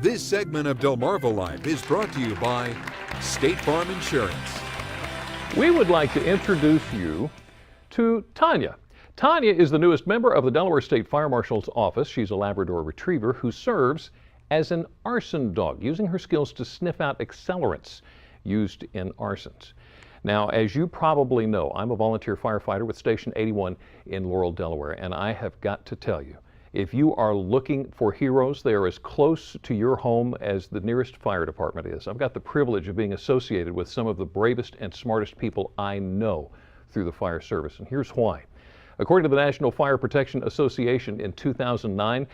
This segment of Delmarva Life is brought to you by State Farm Insurance. We would like to introduce you to Tanya. Tanya is the newest member of the Delaware State Fire Marshal's office. She's a Labrador Retriever who serves as an arson dog, using her skills to sniff out accelerants used in arsons. Now, as you probably know, I'm a volunteer firefighter with Station 81 in Laurel, Delaware, and I have got to tell you, if you are looking for heroes, they are as close to your home as the nearest fire department is. I've got the privilege of being associated with some of the bravest and smartest people I know through the fire service, and here's why. According to the National Fire Protection Association, in 2009,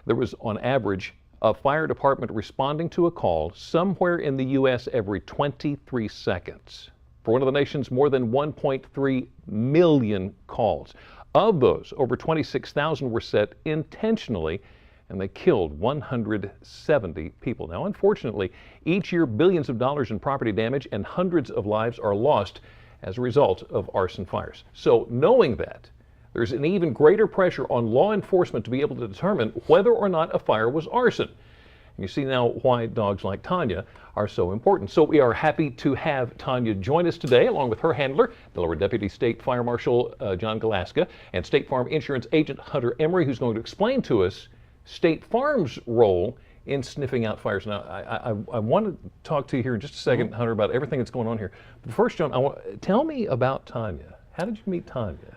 there was on average a fire department responding to a call somewhere in the U.S. every 23 seconds. For one of the nation's more than 1.3 million calls. Of those, over 26,000 were set intentionally, and they killed 170 people. Now, unfortunately, each year billions of dollars in property damage and hundreds of lives are lost as a result of arson fires. So, knowing that, there's an even greater pressure on law enforcement to be able to determine whether or not a fire was arson. You see now why dogs like Tanya are so important. So we are happy to have Tanya join us today, along with her handler, Delaware Deputy State Fire Marshal John Galaska, and State Farm Insurance Agent Hunter Emory, who's going to explain to us State Farm's role in sniffing out fires. Now, I want to talk to you here in just a second, Hunter, about everything that's going on here. But first, John, tell me about Tanya. How did you meet Tanya?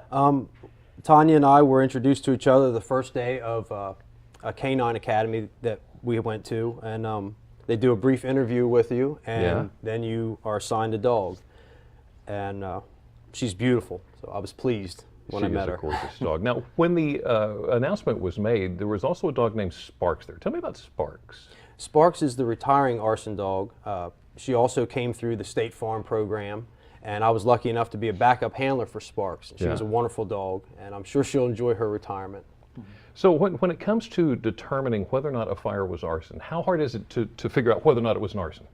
Tanya and I were introduced to each other the first day of a canine academy that we went to, and they do a brief interview with you, and then you are assigned a dog. And she's beautiful, so I was pleased when I met her. She is a gorgeous dog. Now, when the announcement was made, there was also a dog named Sparks there. Tell me about Sparks. Sparks is the retiring arson dog. She also came through the State Farm program, and I was lucky enough to be a backup handler for Sparks. She was a wonderful dog, and I'm sure she'll enjoy her retirement. So when it comes to determining whether or not a fire was arson, how hard is it to figure out whether or not it was an arson?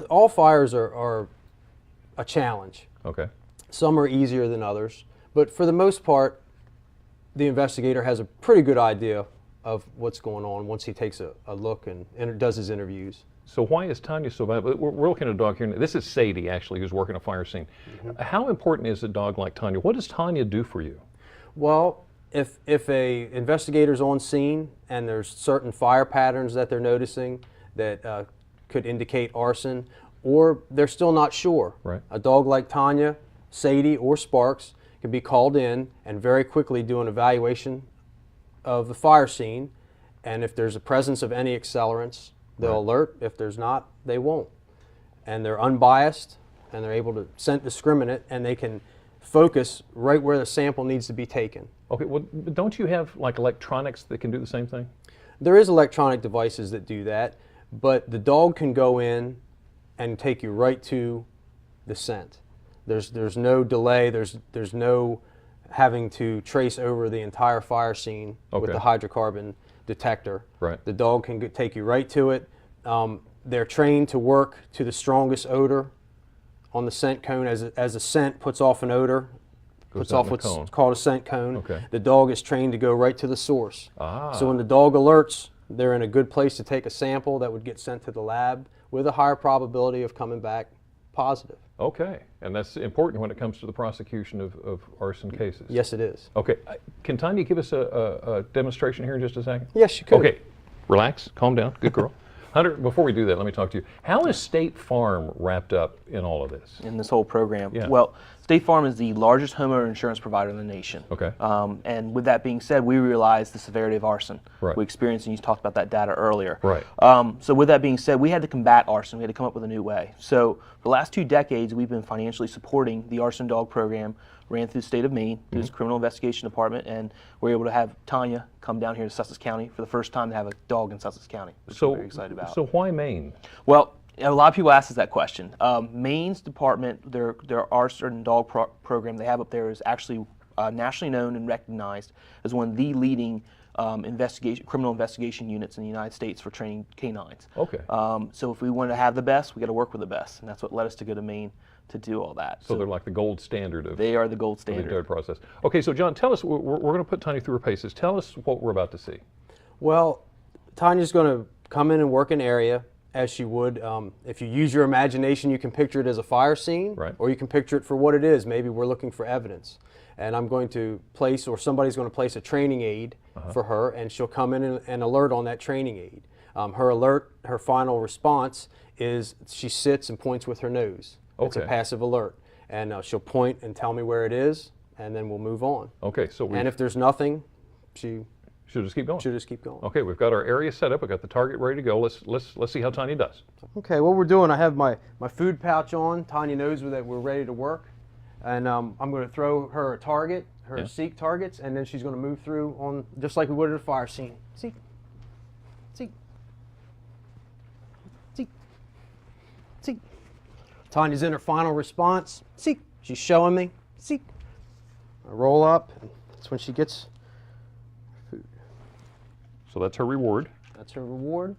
All fires are a challenge. Okay. Some are easier than others, but for the most part, the investigator has a pretty good idea of what's going on once he takes a look and does his interviews. So why is Tanya so valuable? We're looking at a dog here. This is Sadie, actually, who's working a fire scene. How important is a dog like Tanya? What does Tanya do for you? Well, if a investigator's on scene and there's certain fire patterns that they're noticing that could indicate arson, or they're still not sure, a dog like Tanya, Sadie, or Sparks can be called in and very quickly do an evaluation of the fire scene, and if there's a presence of any accelerants, they'll alert. If there's not, they won't. And they're unbiased, and they're able to scent discriminate, and they can focus right where the sample needs to be taken. Okay, well, don't you have like electronics that can do the same thing? There is electronic devices that do that, but the dog can go in and take you right to the scent. There's no delay, there's no having to trace over the entire fire scene with the hydrocarbon detector. The dog can take you right to it. They're trained to work to the strongest odor on the scent cone. As a scent puts off an odor, puts off what's called a scent cone. The dog is trained to go right to the source. So when the dog alerts, they're in a good place to take a sample that would get sent to the lab with a higher probability of coming back positive. Okay, and that's important when it comes to the prosecution of arson cases. Yes, it is. Okay, can Tanya give us a demonstration here in just a second? Yes, she could. Okay, relax, calm down, good girl. Hunter, before we do that, let me talk to you. How is State Farm wrapped up in all of this? In this whole program? Well, State Farm is the largest homeowner insurance provider in the nation. Okay. And with that being said, we realize the severity of arson. We experienced, and you talked about that data earlier. So with that being said, we had to combat arson. We had to come up with a new way. So for the last 2 decades, we've been financially supporting the arson dog program, ran through the state of Maine, through the criminal investigation department, and we're able to have Tanya come down here to Sussex County for the first time to have a dog in Sussex County, which we're very excited about. So why Maine? Well, a lot of people ask us that question. Maine's department, their arson dog program they have up there is actually nationally known and recognized as one of the leading criminal investigation units in the United States for training canines. So if we want to have the best, we got to work with the best, and that's what led us to go to Maine to do all that. So they're like the gold standard of they are the gold standard of the entire process. Okay, so John, tell us, we're going to put Tanya through her paces. Tell us what we're about to see. Well, Tanya's going to come in and work an area as she would. If you use your imagination, you can picture it as a fire scene, right, or you can picture it for what it is. Maybe we're looking for evidence. And I'm going to place, or somebody's going to place a training aid for her, and she'll come in and alert on that training aid. Her alert, her final response is she sits and points with her nose. It's a passive alert. And she'll point and tell me where it is, and then we'll move on. Okay, so and if there's nothing, she'll just keep going. She'll just keep going. Okay, we've got our area set up. We've got the target ready to go. Let's see how Tanya does. Okay, what we're doing, I have my food pouch on. Tanya knows that we're ready to work. And I'm going to throw her a target, seek targets, and then she's going to move through on just like we would at a fire scene. Seek, seek, seek, seek. Tanya's in her final response. Seek. She's showing me. Seek. I roll up, and that's when she gets food. So that's her reward. That's her reward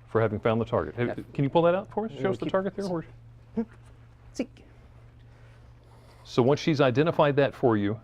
for having found the target. Hey, can you pull that out for us? Show us the target there. Seek. So once she's identified that for you,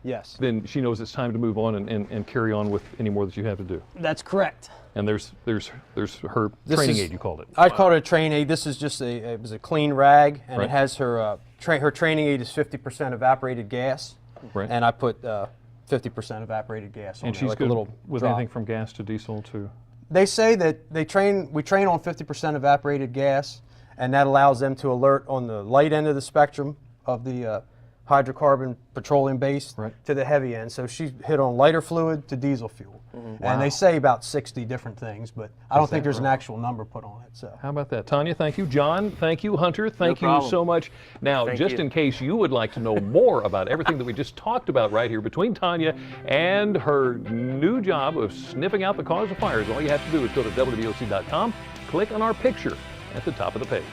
yes, then she knows it's time to move on and carry on with any more that you have to do. That's correct. And there's her training aid, you called it. I called it a training aid. This is just it was a clean rag, and it has her her training aid is 50% evaporated gas, and I put 50% evaporated gas on and there, she's like good a little with drop. anything from gas to diesel to. They say that we train on 50% evaporated gas, and that allows them to alert on the light end of the spectrum of the hydrocarbon petroleum based to the heavy end. So she hit on lighter fluid to diesel fuel. And they say about 60 different things, but I don't think there's an actual number put on it. So how about that? Tanya, thank you. John, thank you. Hunter, thank you so much. Now, just in case you would like to know more about everything that we just talked about right here between Tanya and her new job of sniffing out the cause of fires, all you have to do is go to WBOC.com, click on our picture at the top of the page.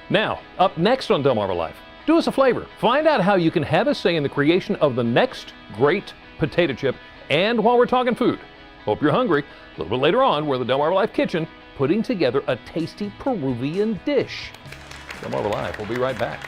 Now, up next on Delaware Life, do us a favor. Find out how you can have a say in the creation of the next great potato chip. And while we're talking food, hope you're hungry. A little bit later on, we're at the Delaware Life Kitchen putting together a tasty Peruvian dish. Delaware Life, we'll be right back.